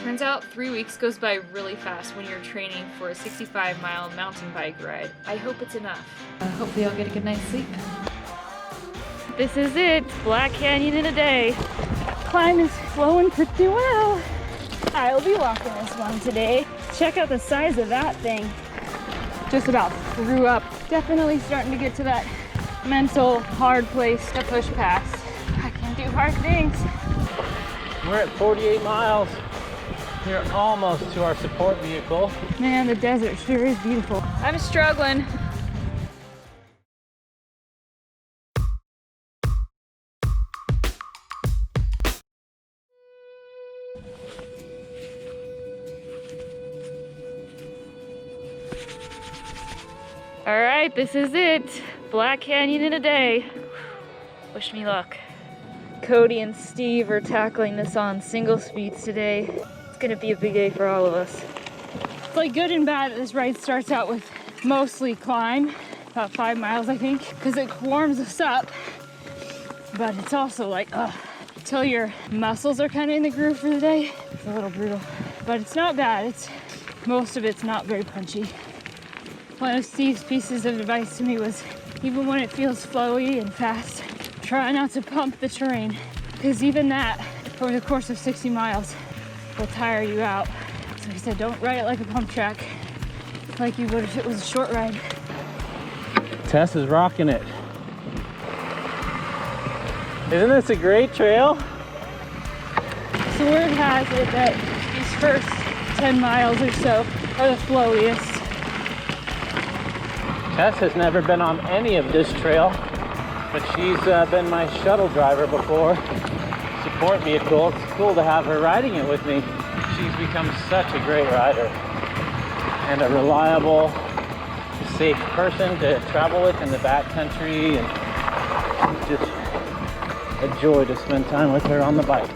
Turns out 3 weeks goes by really fast when you're training for a 65-mile mountain bike ride. I hope it's enough. Hopefully I'll get a good night's sleep. This is it, Black Canyon in a day. Climb is flowing pretty well. I'll be walking this one today. Check out the size of that thing. Just about threw up. Definitely starting to get to that mental hard place to push past. I can do hard things. We're at 48 miles. We're almost to our support vehicle. Man, the desert sure is beautiful. I'm struggling. All right, this is it. Black Canyon in a day. Wish me luck. Cody and Steve are tackling this on single speeds today. It's gonna be a big day for all of us. It's like good and bad that this ride starts out with mostly climb, about 5 miles I think, because it warms us up. But it's also like, until your muscles are kind of in the groove for the day, it's a little brutal. But it's not bad. Most of it's not very punchy. One of Steve's pieces of advice to me was, even when it feels flowy and fast, try not to pump the terrain, because even that, over the course of 60 miles, will tire you out. So he said, don't ride it like a pump track, like you would if it was a short ride. Tess is rocking it. Isn't this a great trail? So word has it that these first 10 miles or so are the flowiest. Tess has never been on any of this trail, but she's been my shuttle driver before, support vehicle. It's cool to have her riding it with me. She's become such a great rider and a reliable, safe person to travel with in the backcountry, and it's just a joy to spend time with her on the bike.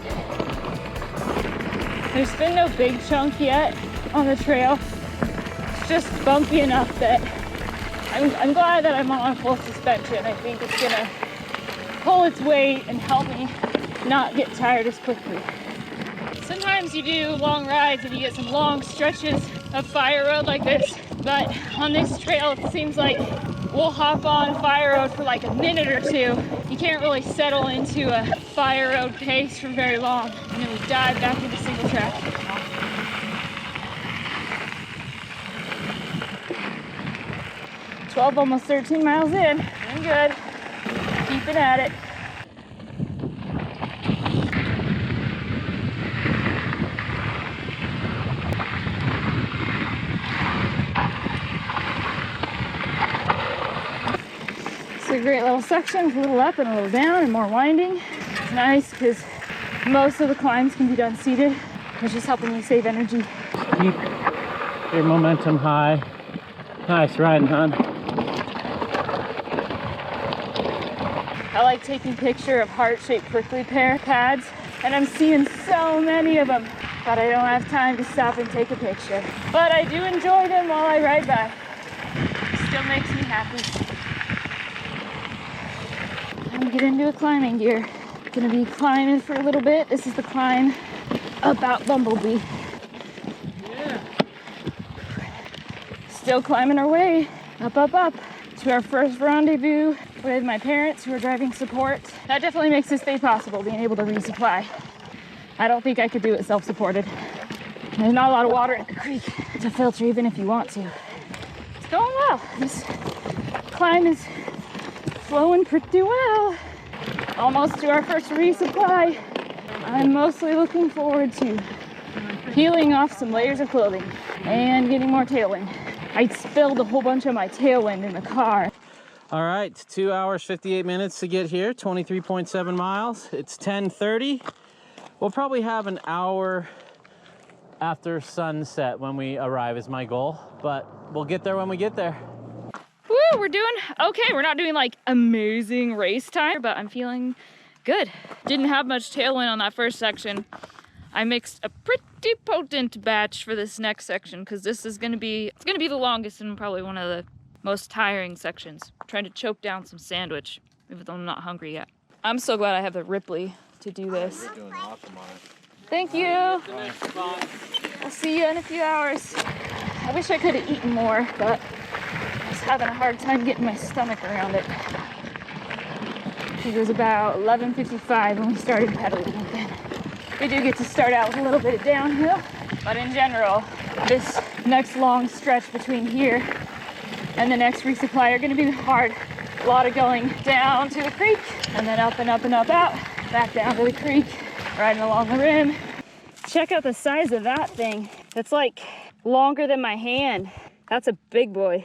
There's been no big chunk yet on the trail. It's just bumpy enough that I'm glad that I'm on full suspension. I think it's gonna pull its weight and help me not get tired as quickly. Sometimes you do long rides and you get some long stretches of fire road like this, but on this trail it seems like we'll hop on fire road for like a minute or two. You can't really settle into a fire road pace for very long, and then we dive back into single track. 12, almost 13 miles in. Doing good. Keeping at it. It's a great little section, a little up and a little down and more winding. It's nice because most of the climbs can be done seated, which is helping you save energy. Keep your momentum high. Nice riding, hon. I like taking picture of heart-shaped prickly pear pads, and I'm seeing so many of them, but I don't have time to stop and take a picture. But I do enjoy them while I ride by. It still makes me happy. I'm gonna get into a climbing gear. Gonna be climbing for a little bit. This is the climb about Bumblebee. Yeah. Still climbing our way up, up, up to our first rendezvous with my parents who are driving support. That definitely makes this day possible, being able to resupply. I don't think I could do it self-supported. There's not a lot of water in the creek to filter even if you want to. It's going well. This climb is flowing pretty well. Almost to our first resupply. I'm mostly looking forward to peeling off some layers of clothing and getting more tailwind. I spilled a whole bunch of my tailwind in the car. All right, 2 hours, 58 minutes to get here, 23.7 miles. It's 10:30. We'll probably have an hour after sunset when we arrive is my goal, but we'll get there when we get there. Woo, we're doing okay. We're not doing like amazing race time, but I'm feeling good. Didn't have much tailwind on that first section. I mixed a pretty potent batch for this next section because this is gonna be the longest and probably one of the most tiring sections. I'm trying to choke down some sandwich, even though I'm not hungry yet. I'm so glad I have the Ripley to do this. You're doing awesome on it. Thank you. The next spot. see you in a few hours. I wish I could have eaten more, but I was having a hard time getting my stomach around it. It was about 11:55 when we started pedaling again. We do get to start out with a little bit of downhill, but in general, this next long stretch between here and the next resupply are gonna be hard. A lot of going down to the creek and then up and up and up out, back down to the creek, riding along the rim. Check out the size of that thing. It's like longer than my hand. That's a big boy.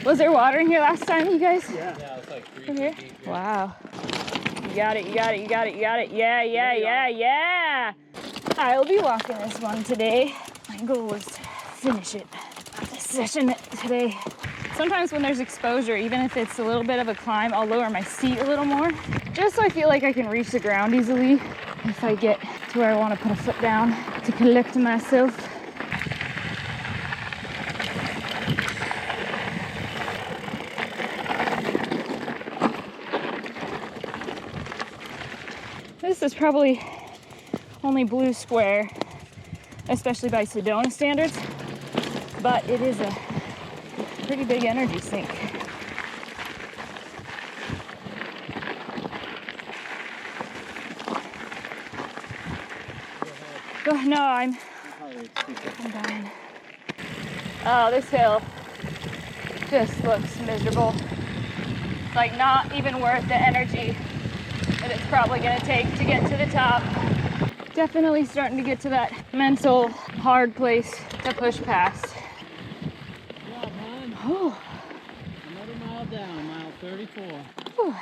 Was there water in here last time, you guys? Yeah, it was like 3 feet deep. Yeah. Wow. You got it, you got it, you got it, you got it. Yeah, yeah, yeah, yeah. I'll be walking this one today. My goal was to finish it. This session today. Sometimes when there's exposure, even if it's a little bit of a climb, I'll lower my seat a little more, just so I feel like I can reach the ground easily if I get to where I want to put a foot down to collect myself. This is probably only blue square, especially by Sedona standards, but it is a pretty big energy sink. Oh, no, I'm dying. Oh, this hill just looks miserable. Like not even worth the energy that it's probably gonna take to get to the top. Definitely starting to get to that mental hard place to push past. Yeah, man. Oh. Another mile down, mile 34. Whew.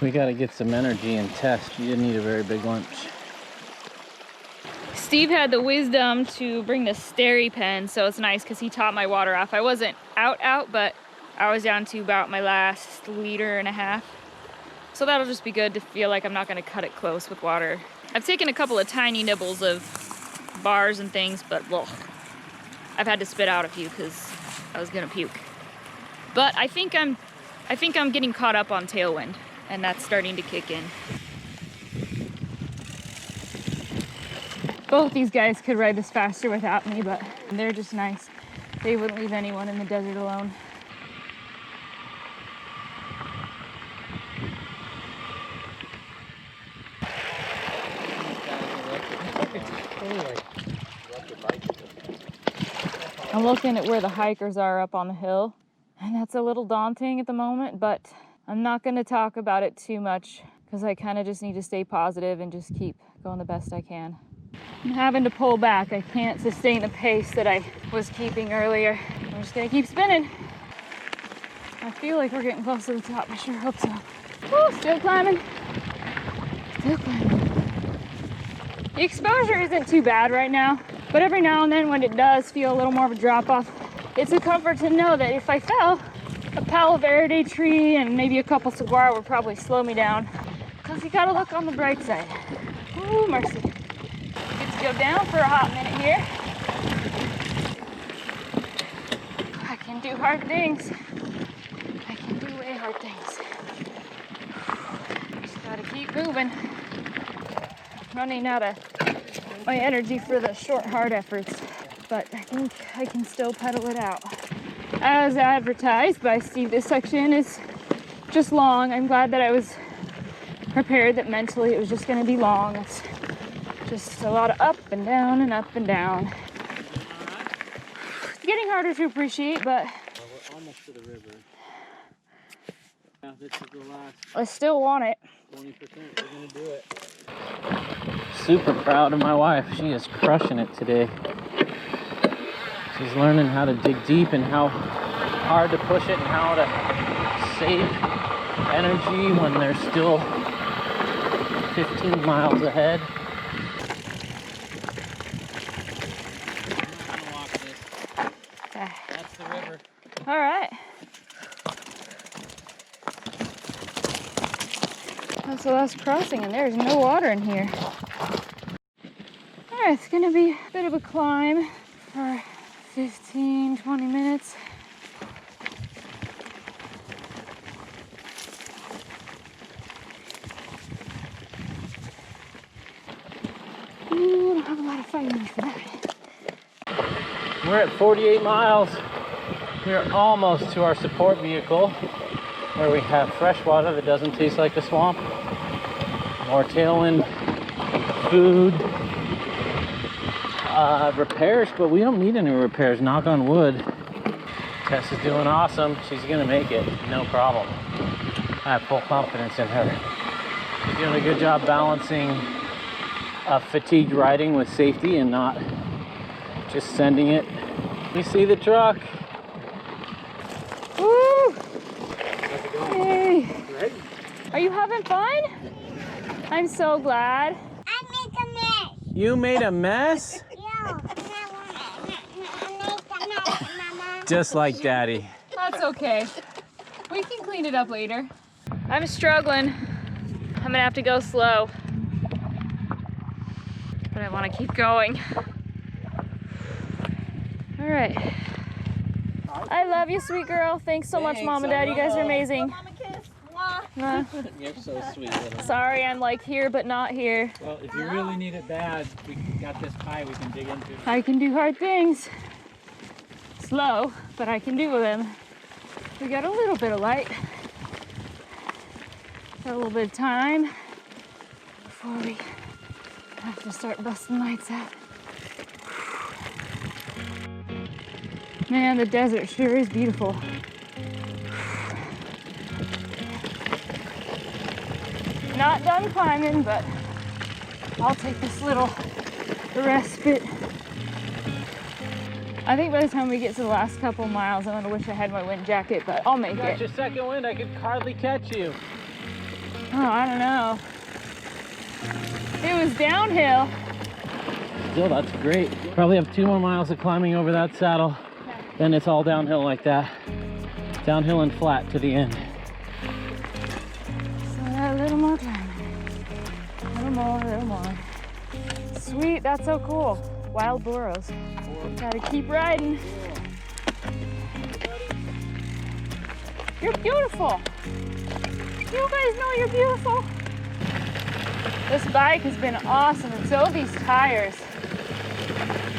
We gotta get some energy and test. You didn't eat a very big lunch. Steve had the wisdom to bring the Steri pen, so it's nice because he topped my water off. I wasn't out, but I was down to about my last 1.5 liters. So that'll just be good to feel like I'm not gonna cut it close with water. I've taken a couple of tiny nibbles of bars and things, but ugh, I've had to spit out a few because I was gonna puke. But I think I'm getting caught up on tailwind, and that's starting to kick in. Both these guys could ride this faster without me, but they're just nice. They wouldn't leave anyone in the desert alone. I'm looking at where the hikers are up on the hill, and that's a little daunting at the moment, but I'm not going to talk about it too much because I kind of just need to stay positive and just keep going the best I can. I'm having to pull back. I can't sustain the pace that I was keeping earlier. I'm just going to keep spinning. I feel like we're getting close to the top. I sure hope so. Woo, still climbing. Still climbing. The exposure isn't too bad right now, but every now and then when it does feel a little more of a drop off, it's a comfort to know that if I fell, a Palo Verde tree and maybe a couple saguaro would probably slow me down. Because you gotta look on the bright side. Ooh, mercy. Get to go down for a hot minute here. I can do hard things. I can do way hard things. Just gotta keep moving. Running out of my energy for the short, hard efforts, but I think I can still pedal it out. As advertised by Steve, this section is just long. I'm glad that I was prepared that mentally it was just going to be long. It's just a lot of up and down and up and down. It's getting harder to appreciate, but Well, we're almost to the river. Yeah, this is the last I still want it. 20%. We're gonna do it. Super proud of my wife. She is crushing it today. She's learning how to dig deep and how hard to push it and how to save energy when they're still 15 miles ahead. I'm gonna walk this. Okay. That's the river. All right. That's the last crossing and there's no water in here. All right, it's gonna be a bit of a climb for 15, 20 minutes. Ooh, I don't have a lot of fighting for that. We're at 48 miles. We're almost to our support vehicle where we have fresh water that doesn't taste like a swamp. More tailwind, food, repairs, but we don't need any repairs, knock on wood. Tess is doing awesome. She's gonna make it, no problem. I have full confidence in her. She's doing a good job balancing fatigued riding with safety and not just sending it. You see the truck. Woo! How's it going? Hey. Right? Are you having fun? I'm so glad. I made a mess. You made a mess? Yeah. Mama. Just like Daddy. That's okay. We can clean it up later. I'm struggling. I'm gonna have to go slow. But I want to keep going. All right. I love you, sweet girl. Thanks so much, Mom and Dad. You guys are amazing. Mwah. You're so sweet. Sorry, I'm like here but not here. Well, if you really need it bad, we got this pie we can dig into. I can do hard things. Slow, but I can do them. We got a little bit of light. Got a little bit of time before we have to start busting lights out. Man, the desert sure is beautiful. Not done climbing, but I'll take this little respite. I think by the time we get to the last couple miles, I'm gonna wish I had my wind jacket, but I'll make Got it. your second wind, I could hardly catch you. Oh, I don't know. It was downhill. Still, that's great. Probably have 2 more miles of climbing over that saddle. Then it's all downhill like that. Downhill and flat to the end. So a little more climbing. A little more. Sweet, that's so cool. Wild burros. Gotta keep riding. You're beautiful. You guys know you're beautiful. This bike has been awesome, and so have these tires.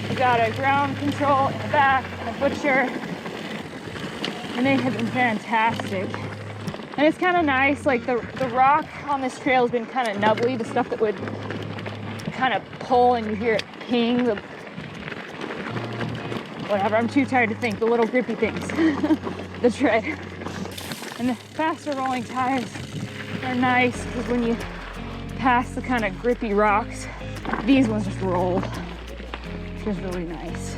We got a ground control in the back and a butcher, and they have been fantastic. And it's kind of nice, like the rock on this trail has been kind of nubbly, the stuff that would kind of pull and you hear it ping, the whatever, I'm too tired to think, the little grippy things, the tread. And the faster rolling tires are nice because when you pass the kind of grippy rocks, these ones just roll, which is really nice.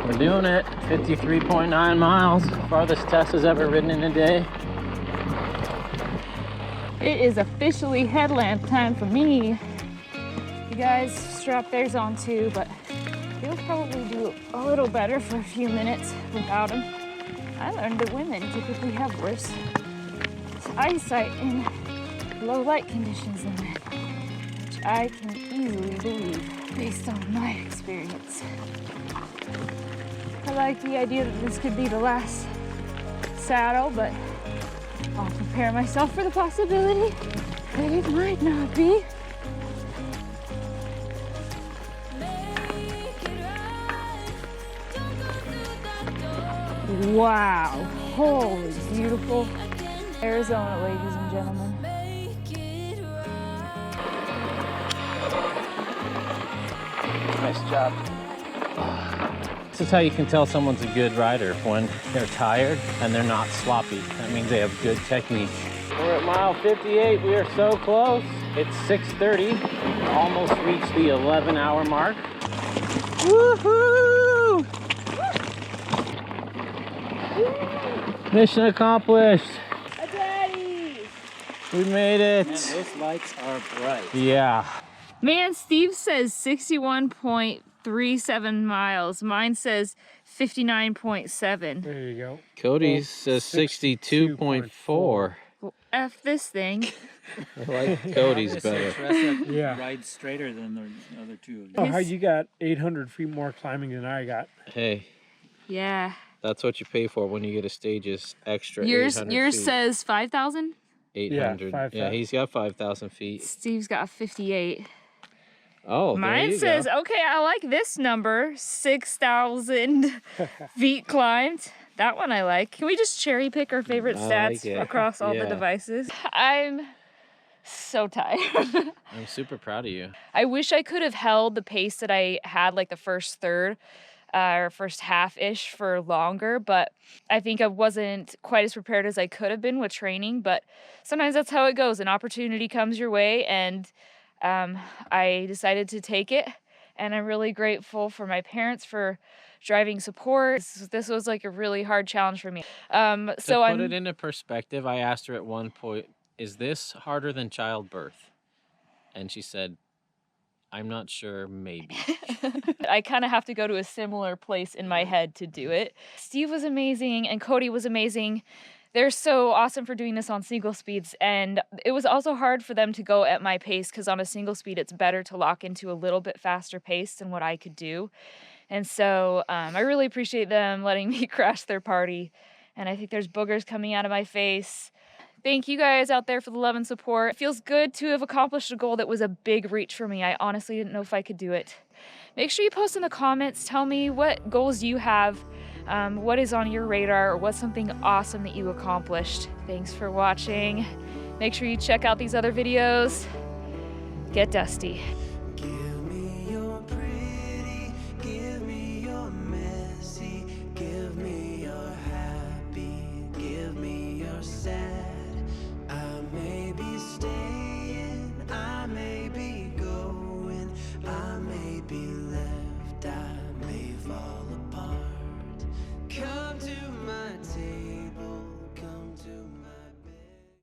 We're doing it. 53.9 miles. Farthest Tess has ever ridden in a day. It is officially headlamp time for me. You guys strap theirs on too, but you'll probably do a little better for a few minutes without them. I learned that women typically have worse eyesight in low light conditions than men, which I can easily believe based on my experience. I like the idea that this could be the last saddle, but I'll prepare myself for the possibility that it might not be. Wow, holy beautiful Arizona, ladies and gentlemen. Nice job. This is how you can tell someone's a good rider, when they're tired and they're not sloppy. That means they have good technique. We're at mile 58. We are so close. It's 6:30. Almost reached the 11-hour mark. Woohoo! Mission accomplished. Daddy! We made it. Man, those lights are bright. Yeah. Man, Steve says 61.37 miles. Mine says 59.7. There you go. Cody Well, says 62.4. Well, F this thing. I like Cody's better. Yeah. Ride straighter than the other two. Oh, how you got 800 feet more climbing than I got? Hey, Yeah. that's what you pay for when you get a stage's extra Yours 800 feet. says 5,000? 800. 5,000. Yeah, he's got 5,000 feet. Steve's got 58. Oh, there Mine you says, go. okay, I like this number, 6,000 feet climbed. That one I like. Can we just cherry pick our favorite I stats like it. across all the Yeah. devices? I'm so tired. I'm super proud of you. I wish I could have held the pace that I had like the first third or first half-ish for longer, but I think I wasn't quite as prepared as I could have been with training, but sometimes that's how it goes. An opportunity comes your way, and I decided to take it, and I'm really grateful for my parents for driving support. This was like a really hard challenge for me. To put it into perspective, I asked her at one point, is this harder than childbirth? And she said, I'm not sure, maybe. I kind of have to go to a similar place in my head to do it. Steve was amazing and Cody was amazing. They're so awesome for doing this on single speeds, and it was also hard for them to go at my pace because on a single speed it's better to lock into a little bit faster pace than what I could do. And so I really appreciate them letting me crash their party, and I think there's boogers coming out of my face. Thank you guys out there for the love and support. It feels good to have accomplished a goal that was a big reach for me. I honestly didn't know if I could do it. Make sure you post in the comments. Tell me what goals you have, what is on your radar, or what's something awesome that you accomplished. Thanks for watching. Make sure you check out these other videos. Get dusty.